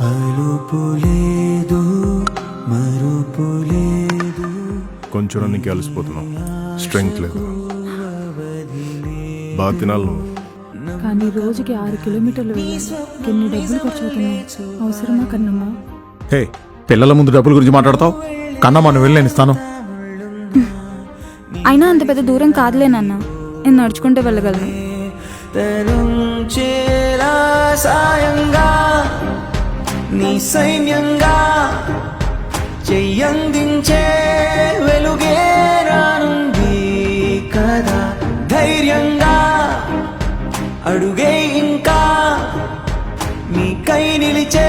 అలుపులేదు మరుపులేదు. కొంచెం నీకు అలసిపోతున్నావు, స్ట్రెంగ్త్ లేదు. బాగా తినాలి నువ్వు. కానీ రోజుకి 6 కిలోమీటర్లు వెళ్ళాలి. ఎన్ని డబ్బులు ఖర్చు అవుతున్నాయి? అవసరమా కన్నమ్మ? హే, పిల్లల ముందు డబ్బుల గురించి మాట్లాడతావు? కన్నమ్మ నువ్వు వెళ్ళి నేను ఇస్తాను. అయినా అంత పెద్ద దూరం కాదులే నాన్న, నేను నడుచుకుంటూ వెళ్ళగలను. తరుంచేలా సాయంగా నీ సైన్యంగా చెయ్యందించే వెలుగే రానుంది కదా. ధైర్యంగా అడుగే ఇంకా నీకై నిలిచే